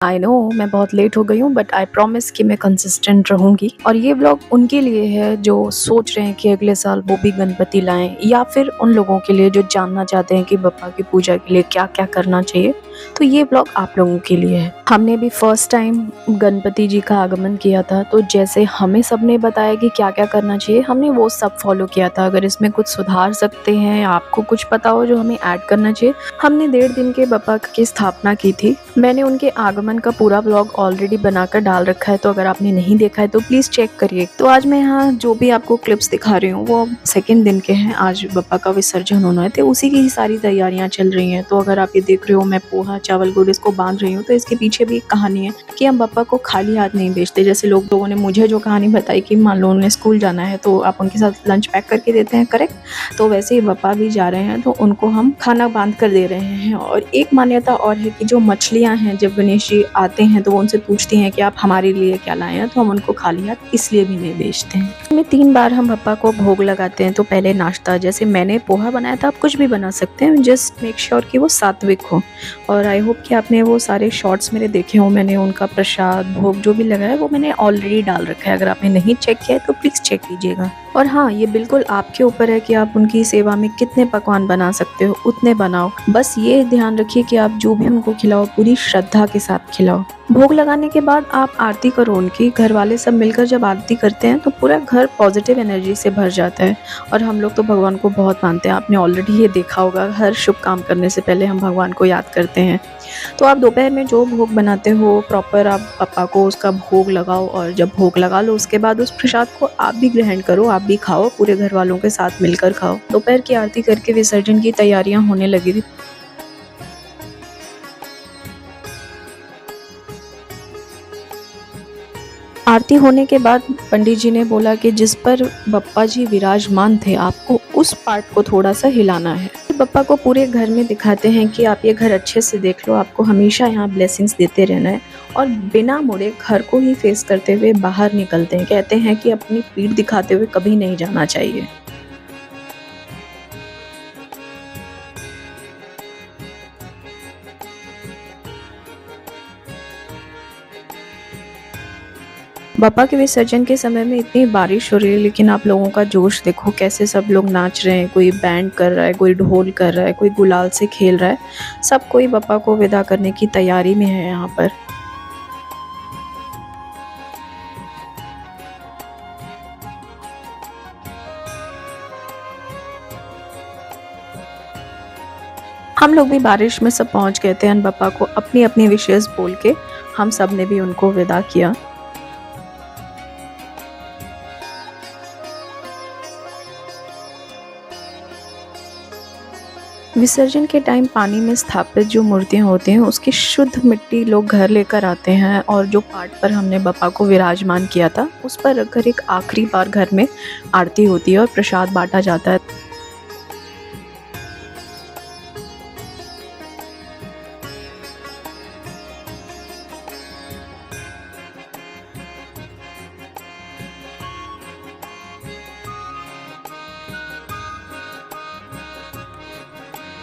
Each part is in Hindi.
आई नो मैं बहुत लेट हो गई हूँ, बट आई प्रॉमिस कि मैं कंसिस्टेंट रहूंगी। और ये ब्लॉग उनके लिए है जो सोच रहे हैं कि अगले साल वो भी गणपति लाएं, या फिर उन लोगों के लिए जो जानना चाहते हैं कि बप्पा की पूजा के लिए क्या क्या करना चाहिए। तो ये ब्लॉग आप लोगों के लिए है। हमने भी फर्स्ट टाइम गणपति जी का आगमन किया था, तो जैसे हमें सबने बताया कि क्या क्या करना चाहिए, हमने वो सब फॉलो किया था। अगर इसमें कुछ सुधार सकते हैं, आपको कुछ पता हो जो हमें ऐड करना चाहिए। हमने 1.5 दिन के बप्पा की स्थापना की थी। मैंने उनके आगमन का पूरा ब्लॉग ऑलरेडी बनाकर डाल रखा है, तो अगर आपने नहीं देखा है तो प्लीज़ चेक करिए। तो आज मैं यहाँ जो भी आपको क्लिप्स दिखा रही हूँ वो 2nd दिन के हैं। आज बप्पा का विसर्जन होना है, तो उसी की ही सारी तैयारियाँ चल रही हैं। तो अगर आप ये देख रहे हो मैं पोहा चावल गुड़ इसको बांध रही हूँ, तो इसके पीछे भी एक कहानी है कि हम बप्पा को खाली हाथ नहीं भेजते। जैसे लोगों ने मुझे जो कहानी बताई कि मान लो उन्हें स्कूल जाना है तो आप उनके साथ लंच पैक करके देते हैं, करेक्ट। तो वैसे ही बप्पा भी जा रहे हैं तो उनको हम खाना बांध कर दे रहे हैं। और एक मान्यता और है कि जो मछलियाँ हैं, जब गणेश जी आते हैं तो वो उनसे पूछती हैं कि आप हमारे लिए क्या लाए हैं, तो हम उनको खाली हाथ इसलिए भी नहीं भेजते हैं। में 3 बार हम बप्पा को भोग लगाते हैं। तो पहले नाश्ता, जैसे मैंने पोहा बनाया था, आप कुछ भी बना सकते हैं, जस्ट मेक श्योर कि वो सात्विक हो। और आई होप कि आपने वो सारे शॉर्ट्स मेरे देखे हो। मैंने उनका प्रसाद भोग जो भी लगाया वो मैंने ऑलरेडी डाल रखा है। अगर आपने नहीं चेक किया है तो प्लीज़ चेक कीजिएगा। और हाँ, ये बिल्कुल आपके ऊपर है कि आप उनकी सेवा में कितने पकवान बना सकते हो, उतने बनाओ। बस ये ध्यान रखिए कि आप जो भी उनको खिलाओ पूरी श्रद्धा के साथ खिलाओ। भोग लगाने के बाद आप आरती करो उनकी। घर वाले सब मिलकर जब आरती करते हैं तो पूरा घर पॉजिटिव एनर्जी से भर जाता है। और हम लोग तो भगवान को बहुत मानते हैं, आपने ऑलरेडी ये देखा होगा। हर शुभ काम करने से पहले हम भगवान को याद करते हैं। तो आप दोपहर में जो भोग बनाते हो प्रॉपर आप पप्पा को उसका भोग लगाओ। और जब भोग लगा लो उसके बाद उस प्रसाद को आप भी ग्रहण करो, आप भी खाओ, पूरे घर वालों के साथ मिलकर खाओ। दोपहर की आरती करके विसर्जन की तैयारियां होने लगी थी। आरती होने के बाद पंडित जी ने बोला कि जिस पर बप्पा जी विराजमान थे आपको उस पार्ट को थोड़ा सा हिलाना है। बप्पा को पूरे घर में दिखाते हैं कि आप ये घर अच्छे से देख लो, आपको हमेशा यहाँ ब्लेसिंग्स देते रहना है। और बिना मुड़े घर को ही फेस करते हुए बाहर निकलते हैं। कहते हैं कि अपनी पीठ दिखाते हुए कभी नहीं जाना चाहिए। बप्पा के विसर्जन के समय में इतनी बारिश हो रही है, लेकिन आप लोगों का जोश देखो कैसे सब लोग नाच रहे हैं। कोई बैंड कर रहा है, कोई ढोल कर रहा है, कोई गुलाल से खेल रहा है। सब कोई बप्पा को विदा करने की तैयारी में है यहाँ पर। हम लोग भी बारिश में सब पहुँच गए थे। एंड बप्पा को अपनी अपनी विशेष बोल के हम सब ने भी उनको विदा किया। विसर्जन के टाइम पानी में स्थापित जो मूर्तियाँ होती हैं उसकी शुद्ध मिट्टी लोग घर लेकर आते हैं। और जो पार्ट पर हमने बप्पा को विराजमान किया था उस पर रखकर एक आखिरी बार घर में आरती होती है और प्रसाद बांटा जाता है।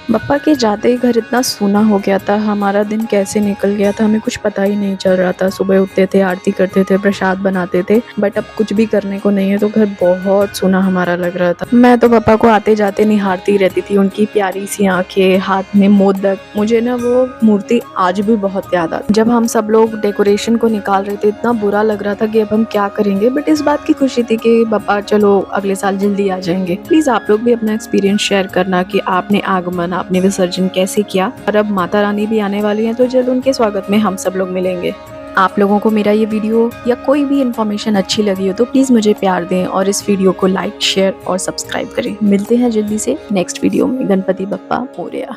बप्पा के जाते ही घर इतना सूना हो गया था। हमारा दिन कैसे निकल गया था हमें कुछ पता ही नहीं चल रहा था। सुबह उठते थे, आरती करते थे, प्रसाद बनाते थे, बट अब कुछ भी करने को नहीं है। तो घर बहुत सूना हमारा लग रहा था। मैं तो बप्पा को आते जाते निहारती रहती थी, उनकी प्यारी सी आंखें, हाथ में मोदक। मुझे ना वो मूर्ति आज भी बहुत याद आती। जब हम सब लोग डेकोरेशन को निकाल रहे थे इतना बुरा लग रहा था कि अब हम क्या करेंगे, बट इस बात की खुशी थी कि बप्पा चलो अगले साल जल्दी आ जाएंगे। प्लीज आप लोग भी अपना एक्सपीरियंस शेयर करना कि आपने आगमन, आपने विसर्जन कैसे किया। और अब माता रानी भी आने वाली हैं तो जल्द उनके स्वागत में हम सब लोग मिलेंगे। आप लोगों को मेरा ये वीडियो या कोई भी इन्फॉर्मेशन अच्छी लगी हो तो प्लीज़ मुझे प्यार दें और इस वीडियो को लाइक, शेयर और सब्सक्राइब करें। मिलते हैं जल्दी से नेक्स्ट वीडियो में। गणपति बप्पा मोरया।